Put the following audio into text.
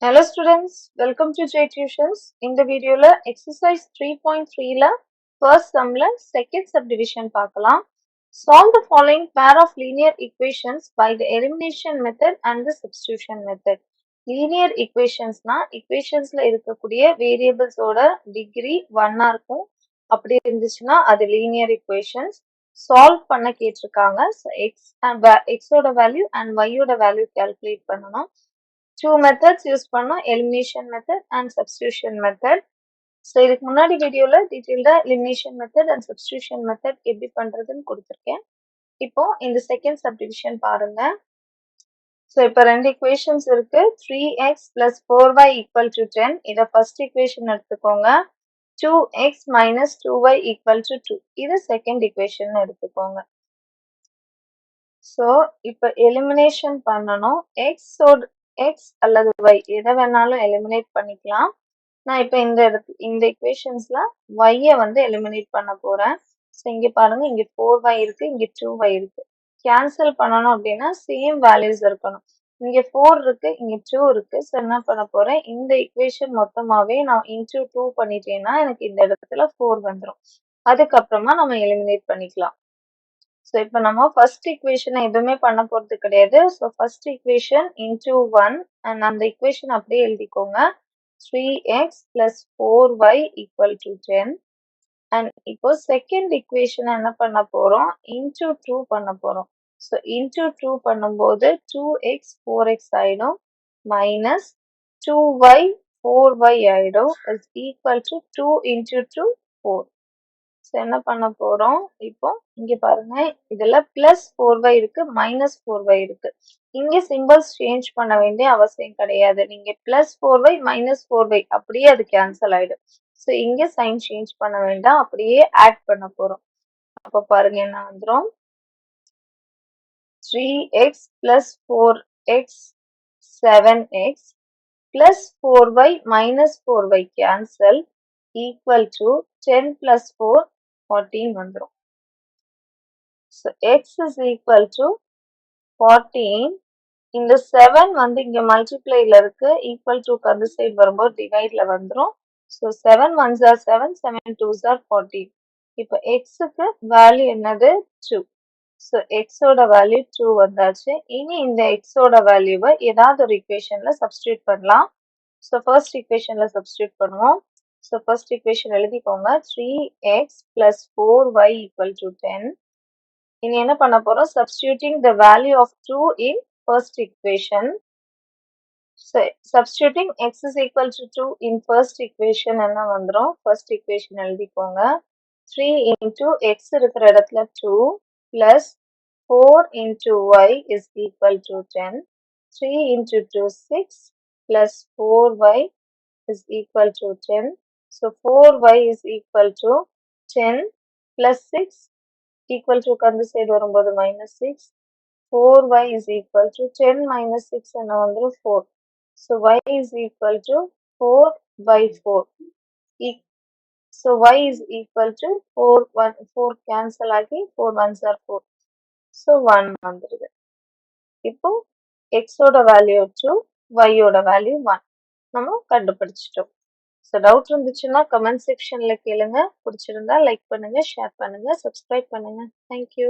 Hello students, welcome to J Tuitions. In the video exercise 3.3 first sum second subdivision பார்க்கலாம். Solve the following pair of linear equations by the elimination method and the substitution method. Linear equationsனா equationsல இருக்கக்கூடிய variables ஓட degree 1 இருக்கும். அப்படி இருந்துச்சுன்னா அது linear equations. Solve பண்ண கேட்டிருக்காங்க. So x ஓட value and y ஓட value calculate பண்ணணும். Two methods use பண்ணோம், elimination method and substitution method. So இதுக்கு முன்னாடி வீடியோல டீடைல்டா elimination method and substitution method எப்படி பண்றதுன்னு கொடுத்திருக்கேன். இப்போ இந்த second subdivision பாருங்க. So இப்போ ரெண்டு equations இருக்கு. 3x plus 4y equal to 10. இத first equation எடுத்துக்கோங்க. 2x minus 2y equal to 2. இது second equation எடுத்துக்கோங்க. So இப்போ elimination பண்ணணும். x அல்லது y எதை வேணாலும் எலிமினேட் பண்ணிக்கலாம். நான் இப்போ இந்த equationsல y வந்து எலிமினேட் பண்ண போறேன். ஸோ இங்க பாருங்க, இங்க 4y இருக்கு, இங்க 2y இருக்கு. கேன்சல் பண்ணணும் அப்படின்னா சேம் வேல்யூஸ் இருக்கணும். இங்க 4 இருக்கு, இங்க 2 இருக்கு. ஸோ என்ன பண்ண போறேன், இந்த equation மொத்தமாவே நான் into 2 பண்ணிட்டேன்னா எனக்கு இந்த இடத்துல 4 வந்துடும். அதுக்கப்புறமா நம்ம எலிமினேட் பண்ணிக்கலாம். ஸோ இப்போ நம்ம ஃபர்ஸ்ட் equation எதுவுமே பண்ண போறது கிடையாது. So first equation into 1 and அந்த equation அப்படியே எழுதிக்கோங்க. 3x plus 4y equal to 10. And இப்போ செகண்ட் equation என்ன பண்ண போறோம், into 2 பண்ண போறோம். ஸோ into 2 பண்ணும்போது 2x 4x ஆயிடும், minus 2y 4y ஆயிடும், is equal to 2 into 2 4. So என்ன பண்ண போறோம், இப்போ இங்க பாருங்க, இதுல பிளஸ் 4y இருக்கு, மைனஸ் 4y இருக்கு. இங்க சிம்பிள்ஸ் சேஞ்ச் பண்ண வேண்டிய அவசியம் கிடையாது. நீங்க பிளஸ் 4y மைனஸ் 4y அப்படியே அது கேன்சல் ஆயிடும். ஸோ இங்க சைன் சேஞ்ச் பண்ண வேண்டாம், அப்படியே ஆட் பண்ண போறோம். அப்ப பாருங்க என்ன வந்துரும், 3x plus 4x 7x plus 4y minus 4y cancel equal to 10 plus 4 14 வந்துரும். So x is equal to 14. இந்த 7 வந்து இங்க மல்டிப்ளைல இருக்கு, ஈக்குவல் டு அந்த சைடு வரும்போது டிவைட்ல வந்துரும். So 7 1s are 7, 7 2s are 14. இப்போ xக்கு வேல்யூ என்னது, 2. So x ஓட வேல்யூ 2 வந்தாச்சு. இனி இந்த x ஓட வேல்யூவை ஏதாவது ஒரு equationல சப்ஸ்டிட்யூட் பண்ணலாம். So first equationல சப்ஸ்டிட்யூட் பண்ணுவோம். So first equation எழுதிக்கோங்க, 3x plus 4y equal to 10. இனி என்ன பண்ண போறோம், substituting the value of 2 in first equation. So substituting x is equal to 2 in first equation என்ன வந்துரும், first equation எழுதிக்கோங்க, 3 into x இருக்கிற இடத்துல 2 plus 4 into y is equal to 10. 3 into 2 6 plus 4y is equal to 10. So 4y is equal to 10 plus 6 equal to அந்த side வரும்போது minus 6. 4y is equal to 10 minus 6 என்ன வந்துரும் 4. So y is equal to 4 by 4. So y is equal to 4 cancel ஆகி 4 1s are 4. So 1 வந்துருது. இப்போ x ஓட value 2, y ஓட value 1 நம்ம கண்டுபிடிச்சிட்டோம். ஸோ டவுட் இருந்துச்சுன்னா கமெண்ட் செக்ஷன்ல கேளுங்க. பிடிச்சிருந்தா லைக் பண்ணுங்க, ஷேர் பண்ணுங்க, சப்ஸ்கிரைப் பண்ணுங்க. தேங்க்யூ.